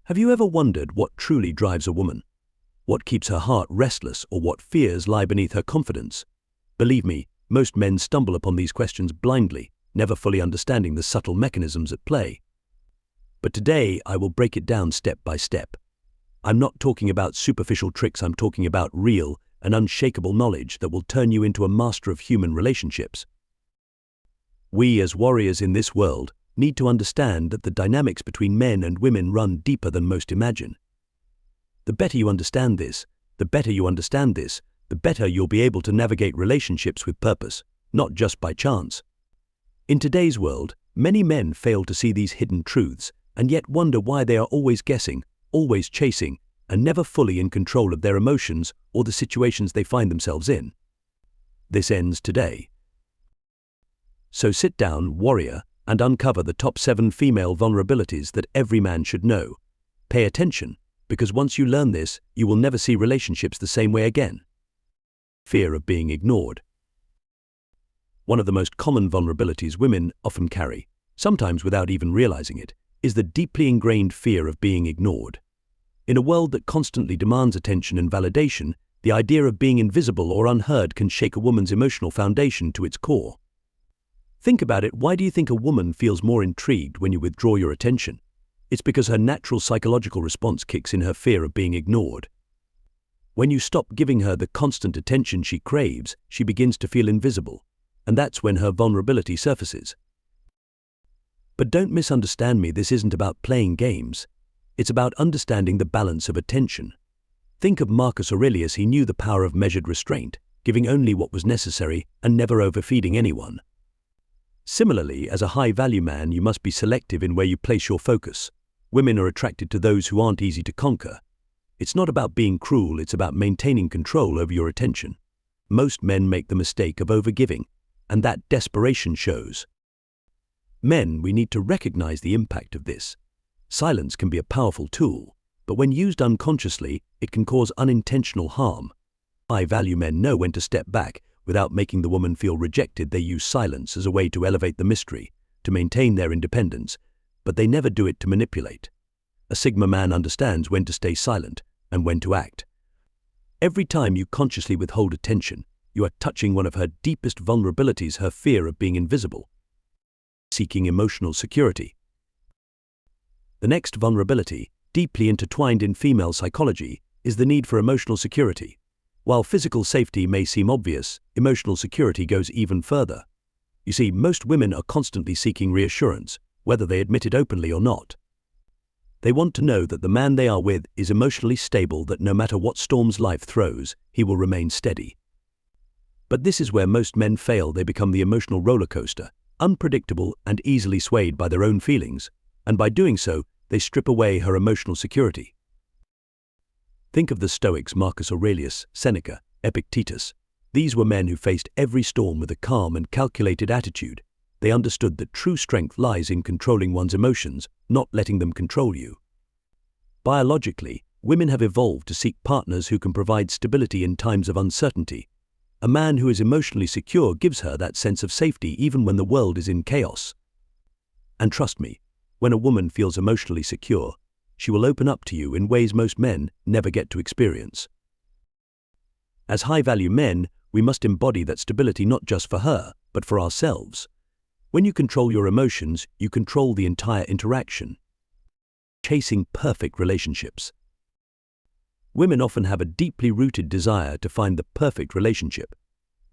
Have you ever wondered what truly drives a woman? What keeps her heart restless, or what fears lie beneath her confidence? Believe me, most men stumble upon these questions blindly, never fully understanding the subtle mechanisms at play. But today I will break it down step by step. I'm not talking about superficial tricks, I'm talking about real and unshakable knowledge that will turn you into a master of human relationships. We as warriors in this world need to understand that the dynamics between men and women run deeper than most imagine. The better you understand this, the better you'll be able to navigate relationships with purpose, not just by chance. In today's world, many men fail to see these hidden truths and yet wonder why they are always guessing, always chasing, and never fully in control of their emotions or the situations they find themselves in. This ends today. So sit down, warrior, and uncover the top 7 female vulnerabilities that every man should know. Pay attention, because once you learn this, you will never see relationships the same way again. Fear of being ignored. One of the most common vulnerabilities women often carry, sometimes without even realizing it, is the deeply ingrained fear of being ignored. In a world that constantly demands attention and validation, the idea of being invisible or unheard can shake a woman's emotional foundation to its core. Think about it, why do you think a woman feels more intrigued when you withdraw your attention? It's because her natural psychological response kicks in, her fear of being ignored. When you stop giving her the constant attention she craves, she begins to feel invisible, and that's when her vulnerability surfaces. But don't misunderstand me, this isn't about playing games. It's about understanding the balance of attention. Think of Marcus Aurelius. He knew the power of measured restraint, giving only what was necessary and never overfeeding anyone. Similarly, as a high-value man, you must be selective in where you place your focus. Women are attracted to those who aren't easy to conquer. It's not about being cruel, it's about maintaining control over your attention. Most men make the mistake of overgiving, and that desperation shows. Men, we need to recognize the impact of this. Silence can be a powerful tool, but when used unconsciously, it can cause unintentional harm. High-value men know when to step back. Without making the woman feel rejected, they use silence as a way to elevate the mystery, to maintain their independence, but they never do it to manipulate. A Sigma man understands when to stay silent and when to act. Every time you consciously withhold attention, you are touching one of her deepest vulnerabilities, her fear of being invisible. Seeking emotional security. The next vulnerability, deeply intertwined in female psychology, is the need for emotional security. While physical safety may seem obvious, emotional security goes even further. You see, most women are constantly seeking reassurance, whether they admit it openly or not. They want to know that the man they are with is emotionally stable, that no matter what storms life throws, he will remain steady. But this is where most men fail. They become the emotional roller coaster, unpredictable and easily swayed by their own feelings, and by doing so, they strip away her emotional security. Think of the Stoics, Marcus Aurelius, Seneca, Epictetus. These were men who faced every storm with a calm and calculated attitude. They understood that true strength lies in controlling one's emotions, not letting them control you. Biologically, women have evolved to seek partners who can provide stability in times of uncertainty. A man who is emotionally secure gives her that sense of safety even when the world is in chaos. And trust me, when a woman feels emotionally secure, she will open up to you in ways most men never get to experience. As high-value men, we must embody that stability not just for her, but for ourselves. When you control your emotions, you control the entire interaction. Chasing perfect relationships. Women often have a deeply rooted desire to find the perfect relationship.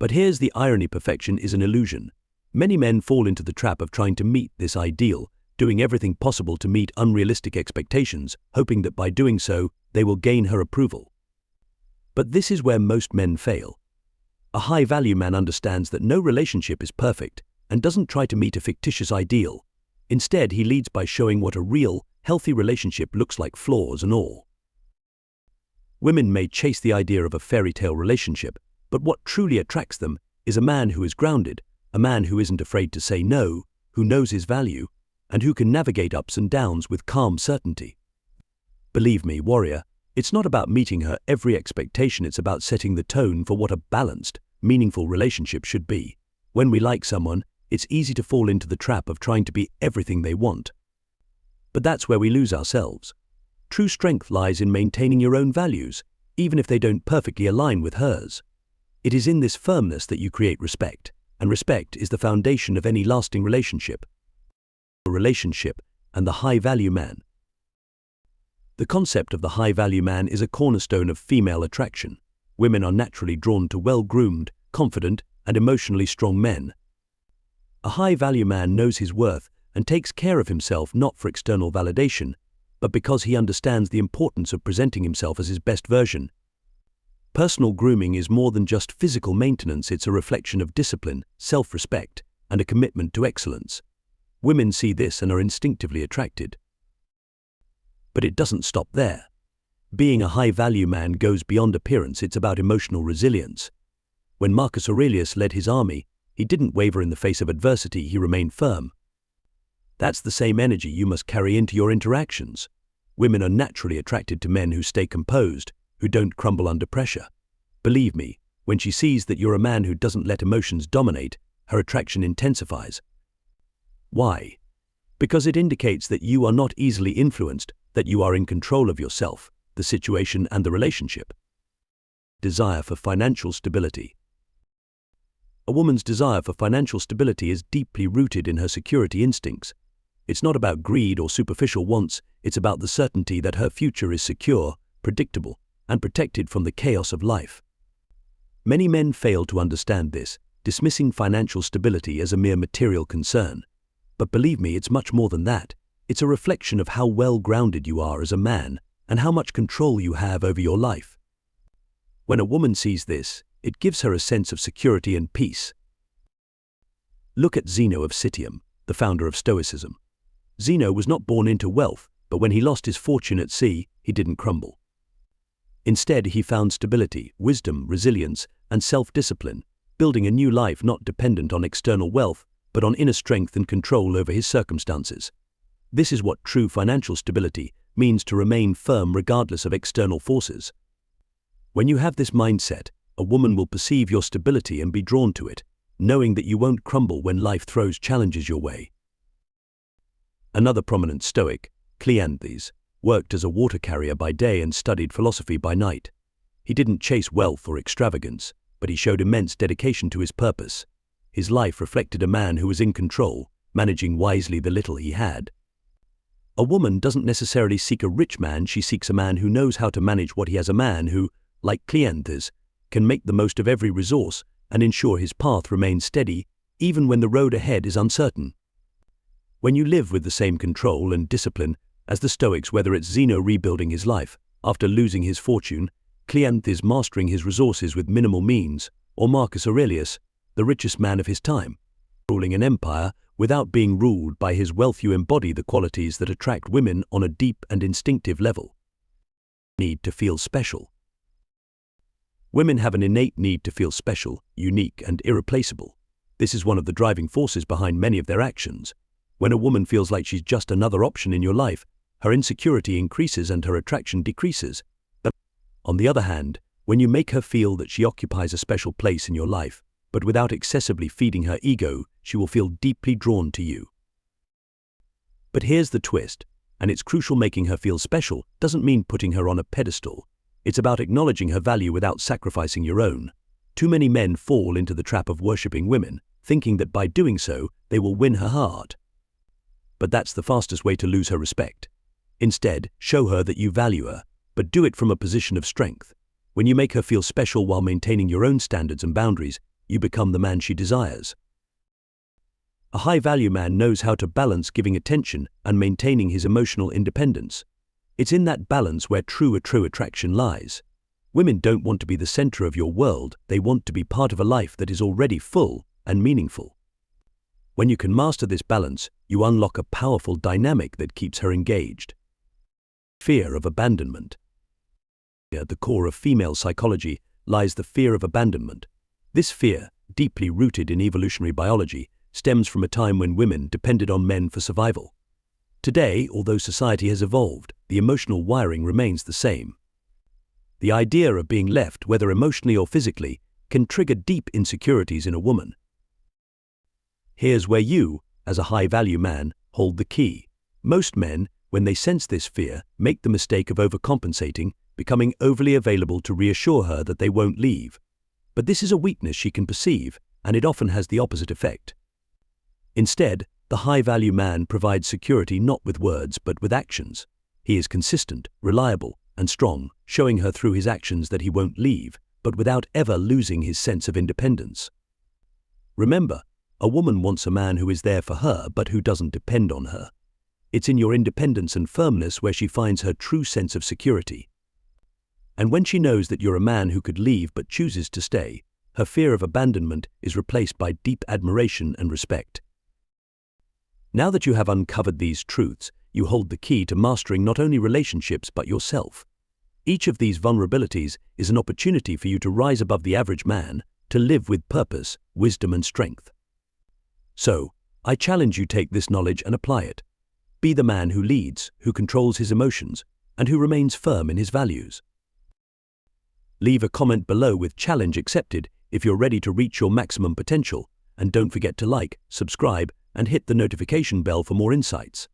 But here's the irony: perfection is an illusion. Many men fall into the trap of trying to meet this ideal, doing everything possible to meet unrealistic expectations, hoping that by doing so, they will gain her approval. But this is where most men fail. A high-value man understands that no relationship is perfect and doesn't try to meet a fictitious ideal. Instead, he leads by showing what a real, healthy relationship looks like, flaws and all. Women may chase the idea of a fairy tale relationship, but what truly attracts them is a man who is grounded, a man who isn't afraid to say no, who knows his value, and who can navigate ups and downs with calm certainty. Believe me, warrior, it's not about meeting her every expectation, it's about setting the tone for what a balanced, meaningful relationship should be. When we like someone, it's easy to fall into the trap of trying to be everything they want. But that's where we lose ourselves. True strength lies in maintaining your own values, even if they don't perfectly align with hers. It is in this firmness that you create respect, and respect is the foundation of any lasting relationship. And the high-value man. The concept of the high-value man is a cornerstone of female attraction. Women are naturally drawn to well-groomed, confident, and emotionally strong men. A high-value man knows his worth and takes care of himself not for external validation, but because he understands the importance of presenting himself as his best version. Personal grooming is more than just physical maintenance, it's a reflection of discipline, self-respect, and a commitment to excellence. Women see this and are instinctively attracted. But it doesn't stop there. Being a high-value man goes beyond appearance, it's about emotional resilience. When Marcus Aurelius led his army, he didn't waver in the face of adversity, he remained firm. That's the same energy you must carry into your interactions. Women are naturally attracted to men who stay composed, who don't crumble under pressure. Believe me, when she sees that you're a man who doesn't let emotions dominate, her attraction intensifies. Why? Because it indicates that you are not easily influenced, that you are in control of yourself, the situation, and the relationship. Desire for financial stability. A woman's desire for financial stability is deeply rooted in her security instincts. It's not about greed or superficial wants, it's about the certainty that her future is secure, predictable, and protected from the chaos of life. Many men fail to understand this, dismissing financial stability as a mere material concern. But believe me, it's much more than that. It's a reflection of how well grounded you are as a man and how much control you have over your life. When a woman sees this, it gives her a sense of security and peace. Look at Zeno of Citium, the founder of Stoicism. Zeno was not born into wealth, but when he lost his fortune at sea, he didn't crumble. Instead, he found stability, wisdom, resilience, and self-discipline, building a new life not dependent on external wealth, but on inner strength and control over his circumstances. This is what true financial stability means, to remain firm regardless of external forces. When you have this mindset, a woman will perceive your stability and be drawn to it, knowing that you won't crumble when life throws challenges your way. Another prominent Stoic, Cleanthes, worked as a water carrier by day and studied philosophy by night. He didn't chase wealth or extravagance, but he showed immense dedication to his purpose. His life reflected a man who was in control, managing wisely the little he had. A woman doesn't necessarily seek a rich man, she seeks a man who knows how to manage what he has, a man who, like Cleanthes, can make the most of every resource and ensure his path remains steady even when the road ahead is uncertain. When you live with the same control and discipline as the Stoics, whether it's Zeno rebuilding his life after losing his fortune, Cleanthes mastering his resources with minimal means, or Marcus Aurelius, the richest man of his time, ruling an empire without being ruled by his wealth, you embody the qualities that attract women on a deep and instinctive level. Need to feel special. Women have an innate need to feel special, unique, and irreplaceable. This is one of the driving forces behind many of their actions. When a woman feels like she's just another option in your life, her insecurity increases and her attraction decreases. But on the other hand, when you make her feel that she occupies a special place in your life, but without excessively feeding her ego, she will feel deeply drawn to you. But here's the twist, and it's crucial: making her feel special doesn't mean putting her on a pedestal. It's about acknowledging her value without sacrificing your own. Too many men fall into the trap of worshipping women, thinking that by doing so, they will win her heart. But that's the fastest way to lose her respect. Instead, show her that you value her, but do it from a position of strength. When you make her feel special while maintaining your own standards and boundaries, you become the man she desires. A high-value man knows how to balance giving attention and maintaining his emotional independence. It's in that balance where true attraction lies. Women don't want to be the center of your world, they want to be part of a life that is already full and meaningful. When you can master this balance, you unlock a powerful dynamic that keeps her engaged. Fear of abandonment. At the core of female psychology lies the fear of abandonment. This fear, deeply rooted in evolutionary biology, stems from a time when women depended on men for survival. Today, although society has evolved, the emotional wiring remains the same. The idea of being left, whether emotionally or physically, can trigger deep insecurities in a woman. Here's where you, as a high-value man, hold the key. Most men, when they sense this fear, make the mistake of overcompensating, becoming overly available to reassure her that they won't leave. But this is a weakness she can perceive, and it often has the opposite effect. Instead, the high-value man provides security not with words but with actions. He is consistent, reliable, and strong, showing her through his actions that he won't leave, but without ever losing his sense of independence. Remember, a woman wants a man who is there for her but who doesn't depend on her. It's in your independence and firmness where she finds her true sense of security. And when she knows that you're a man who could leave but chooses to stay, her fear of abandonment is replaced by deep admiration and respect. Now that you have uncovered these truths, you hold the key to mastering not only relationships but yourself. Each of these vulnerabilities is an opportunity for you to rise above the average man, to live with purpose, wisdom, and strength. So, I challenge you to take this knowledge and apply it. Be the man who leads, who controls his emotions, and who remains firm in his values. Leave a comment below with challenge accepted if you're ready to reach your maximum potential, and don't forget to like, subscribe, and hit the notification bell for more insights.